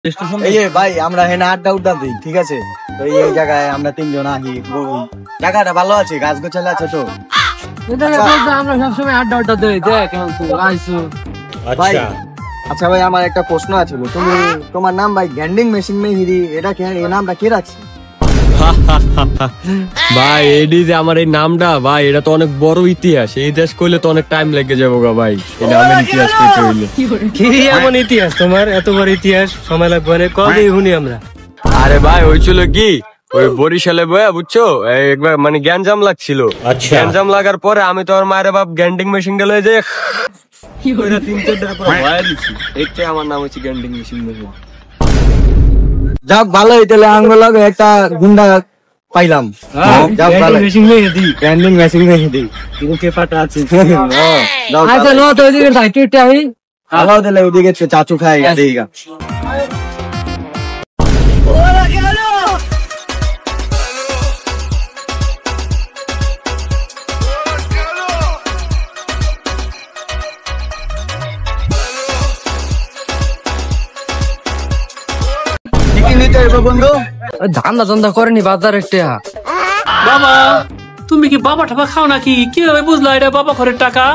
এই ভাই আমরা হেনা আড্ডা উড্ডা দিই, ঠিক আছে? তো এই জায়গায় আমরা তিনজন আহি, জায়গাটা ভালো আছে, গাছ গোছালে আছে তো আমরা সবসময় আড্ডা উড্ডা দিই। ভাই আচ্ছা ভাই, আমার একটা প্রশ্ন আছে, তুমি তোমার নাম ভাই গ্যান্ডিং মেশিন মেহিরি, এটা এই নামটা কে রাখছে? ভাই এডি যে আমার এই নামটা ভাই, এটা তো অনেক বড় ইতিহাস, এই ইতিহাস কইলে তো অনেক টাইম লেগে যাবো গা ভাই। এই নামের ইতিহাস কইতে হইলে কি এমন ইতিহাস তোমার? এত বড় ইতিহাস সময় লাগবে না, কবে শুনি আমরা। আরে ভাই হয়েছিল কি, ওই বরিশালে বয়া বুঝছো, একবার মানে গ্যাঞ্জাম লাগছিল। গ্যাঞ্জাম লাগার পরে আমি তো আমার মায়ের বাপ গ্যান্ডিং মেশিন গেলে যে 3-4 দিন পর ভয়া দিচ্ছি, এইটাই আমার নাম হচ্ছে গ্যান্ডিং মেশিন। যাক ভালো হইতালে আঙ্গুল একটা গুন্ডা পাইলাম। যাক ভালো মেশিন নিয়ে দি গ্যান্ডিং মেশিন মেহিরি মুখে ফাটা আছে। আচ্ছা নো তো ওদিকে সাইকেলটা আই আলাও দিলে ওদিকে চাচু খাই দেইগা। ধান্দা ধন্দা করেনি বাজার একটা। বাবা তুমি কি বাবা টাকা খাও নাকি? কিভাবে বুঝলা এটা বাবা ঘরের টাকা?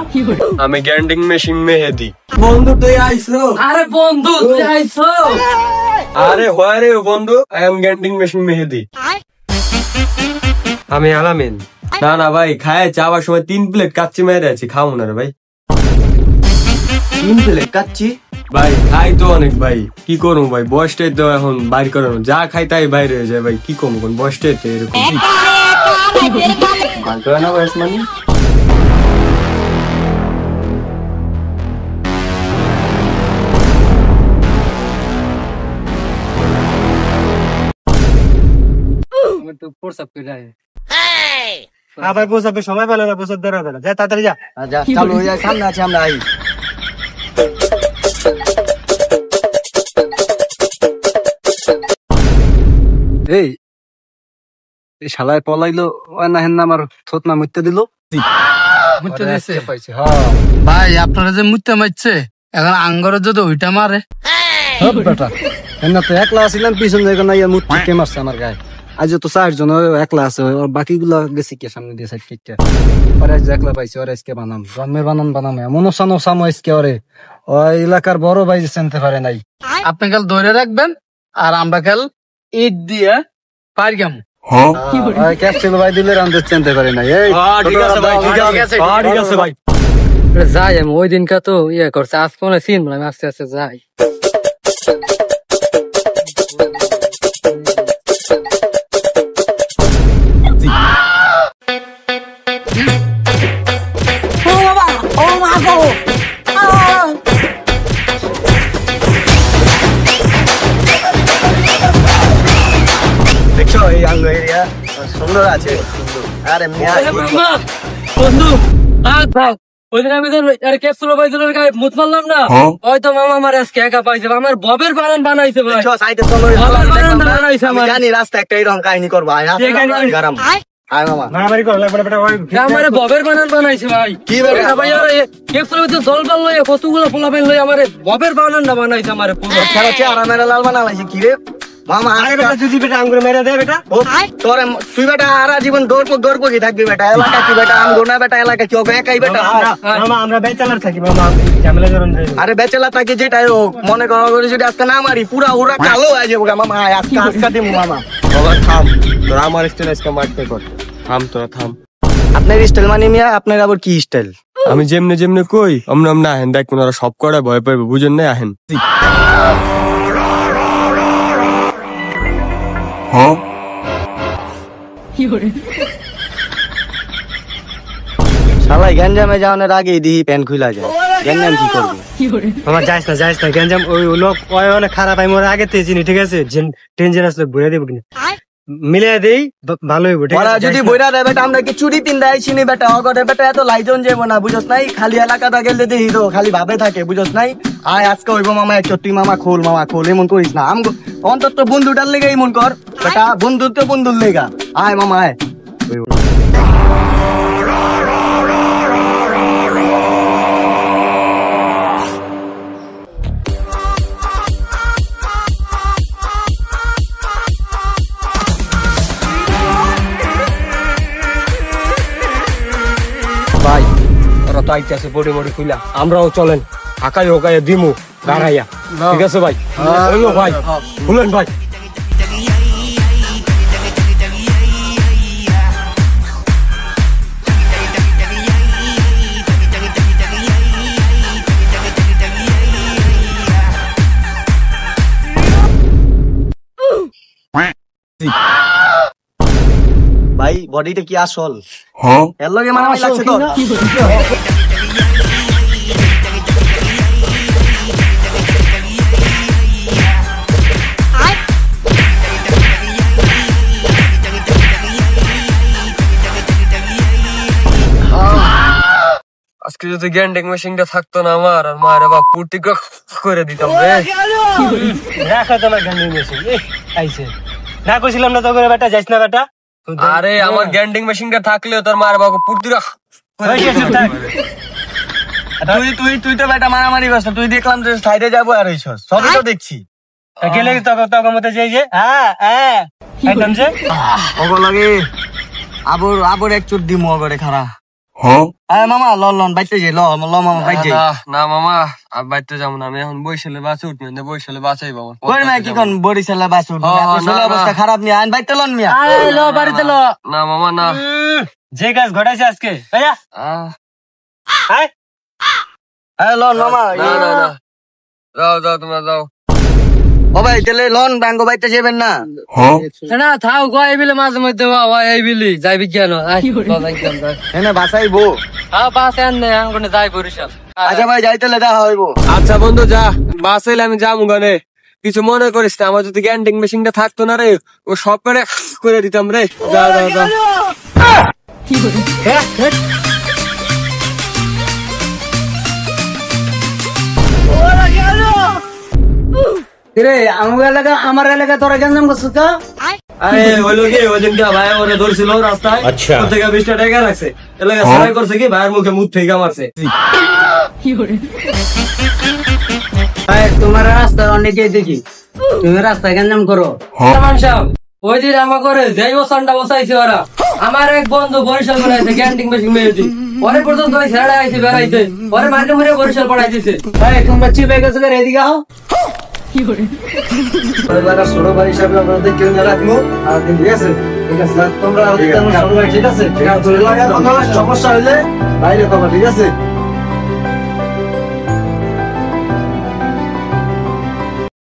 আমি গ্যান্ডিং মেশিন মেহেদি। বন্ধু তুই আইছো? আরে বন্ধু তুই আইছো? আরে হয় রে বন্ধু, আই এম গ্যান্ডিং মেশিন মেহেদি। আমি আলামিন। না না ভাই, খায় চাওয়ার সময় 3 প্লেট কাচ্চি মেরে আছি, খাও না রে ভাই। 3 প্লেট কাচ্চি? ভাই খাই তো অনেক ভাই, কি করবো ভাই, বয়সটাই তো এখন বাইর করানো, যা খাই তাই বাইরে হয়ে যায় ভাই, কি করবো কোন বয়সটাই তো এরকম। মানে আবার বসাবে সময় পেলে না, বসার দরকার না, যা তাড়াতাড়ি যা। আচ্ছা চালু হয়ে যায়, সামনে আছে আমরা আই। এই শালায় পলাইলো, না হেন আমার থোত না মুইতে দিল। ভাই আপনারা যে মুত্তে মারছে, এখন আঙ্গরে যদি ওইটা মারে বেটা এমনা তো একলা আসিলাম, পিছন থেকে না মুত কে মারছে আমার গায়ে। আজ তো 4 জন একলা আছে, বাকি গুলা গেছি কে সামনে দিয়ে সাইড কেটে। ওরা আজ একলা পাইছে, ওরা আজকে বানাম জন্মের বানাম এমন সানো সামো আজকে ওরে ওই এলাকার বড় ভাই চিনতে পারে নাই। আপনি কাল ধরে রাখবেন আর আমরা কাল ইট দিয়ে পারগাম। ক্যাপসুল ভাই দিলে রান্ধে চিনতে পারে নাই। এই ঠিক আছে ভাই, ঠিক আছে ভাই। যাই আমি ওই দিনকা তো ইয়ে করছে, আজকে মনে চিন আমি আস্তে আস্তে যাই। দেখছো এই আঙ্গ এরিয়া সুন্দর আছে, আরে বন্ধু ওই দিন আমি ক্যাপসুল মুত মারলাম না, হয়তো মামা আমার আজকে একা পাইছে, আমার ববের বানান বানাইছে ভাই। জানি রাস্তা একটা এরকম কাহিনী করবো, আমার ববের বানান বানাইছে ভাই। কি ভাই ক্যাপসুল জল পাল লই কতগুলো পোলা পেন লই আমার ববের বানানটা বানাইছে আমার পুরো আরামের লাল বানাইছে। কি রে মামা, যদি বেটা আঙ্গুর মেরে দেয় বেটা তোর তুই বেটা আরা জীবন গর্ব কি থাকবি বেটা, এলাকা কি বেটা আম গোনা বেটা, এলাকা কি একাই বেটা। মামা আমরা বেচালার থাকি মামা, ঝামেলা করেন। আরে বেচেলা থাকি যেটাই হোক, মনে করো যদি আজকে না মারি পুরা ওরা কালো হয়ে যাবো মামা। আজকে দিব মামা। থাম, তোরা আমার স্টাইল আজকে মারতে কর, থাম তোরা থাম। আপনার স্টাইল মানে মিয়া, আপনার আবার কি স্টাইল? আমি যেমনে কই অমন আহেন, দেখ ওনারা সব করা ভয় পাইবে, বুঝেন না? আহেন শালাই গ্যাঞ্জামে যাওয়ার আগে দিহি প্যান খুলা যায়, গ্যাঞ্জাম কি করবি? আমার যাইস না গ্যাঞ্জাম ওই লোক ওই অনেক খারাপ, আমি ওর আগে থেকে চিনি, ঠিক আছে? ডেঞ্জারাস লোক বইরা দেবো কিনা মিলে দেই ভালো হইব। যদি বইরা দেয় বেটা, আমরা কি চুরি তিন দেয় চিনি বেটা, অগরে বেটা এত লাইজন যাবো না, বুঝস নাই? খালি এলাকাটা গেলে দেখি তো খালি ভাবে থাকে, বুঝস নাই? আয় আজকে হইব মামা, তুই মামা খোল এমন করিস না। অন্তত বন্ধুটার লেগে এমন কর বেটা, বন্ধুর তো বন্ধুর লেগা। আয় মামা আয়। তো আইতেছে বডি মডি খুইলা আমরাও চলেন আকাই ওকাই দিমু দাঁড়াইয়া ঠিক আছে ভাই হইলো ভাই খুলেন ভাই ভাই বডিটা কি আসল এর লগে মারামারি লাগছে তো আজকে যদি গ্যান্ডিং মেশিনটা থাকতো না আমার আর মায়ের বাপ পুটি করে দিতাম রে রাখা তো না গ্যান্ডিং মেশিন আইছে না কইছিলাম না তো করে বেটা যাইস না বেটা আরে আমার গ্যান্ডিং মেশিনটা থাকলেও তোর মায়ের বাপ পুটি তুই তুই তুই তো বেটা মারামারি করছ তুই দেখলাম যে সাইডে যাবো আর হইছস সবই তো দেখছি গেলে তখন মতে যাই যে হ্যাঁ একদম যে ওগো লাগে আবর আবর এক চুট দিমু ওগরে খারা আরে মামা লন লন বাইতে যাই ল মামা বাইতে যাই না মামা আর বাইতে যাবো না আমি এখন বইসালে বাসে উঠবো না বইসালে বাসাই বাবা কই না কি কোন বরিশালে বাস উঠবে আসলে অবস্থা খারাপ নি আইন বাইতে লন মিয়া আরে লো বাড়িতে লো না মামা না যে কাজ ঘটাইছে আজকে ভাইয়া আয় আরে লন মামা না না না যাও যাও তোমরা যাও ও ভাই তাহলে লন ব্যাঙ্গো বাইতে যাবেন না না থাও গো এই বিলে মাঝে মধ্যে বাবা এই বিলি যাই বিজ্ঞান এনে বাসাইবো বাস এন আমি যাই বরিশাল আচ্ছা ভাই যাইতেলে দেখা হইবো আচ্ছা বন্ধু যা বাস এলে আমি যাবো গানে কিছু মনে করিস না আমার যদি গ্যান্ডিং মেশিনটা থাকতো না রে ও সব করে দিতাম রে যা যা যা রে আমার এলাকা তোরা গেঞ্জাম করছিস তো আরে হইলো কি ওই দিনকে ভাই ওরে ধরছিল রাস্তায় ওর থেকে 20 টাকা রাখছে এলাকা সবাই করছে কি ভাইয়ের মুখে মুখ থেকে মারছে তোমার রাস্তা অনেকে দেখি তুমি রাস্তায় গেঞ্জাম করো ওই দিন আমার করে যেই বসানটা বসাইছে ওরা আমার এক বন্ধু বরিশাল বানাইছে গ্যান্ডিং মেশিন মেয়েছি পরে পর্যন্ত ওই ছেড়ে আইছে বেড়াইছে পরে মাঠে মুড়ে বরিশাল পড়াই দিছে তোমরা চিপে গেছো এদিকে আও ছোট ভাই হিসাবে আপনাদের কেউ না রাখবো আর ঠিক আছে ঠিক আছে তোমরা ছোট ভাই ঠিক আছে সমস্যা হইলে বাইরে কবা ঠিক আছে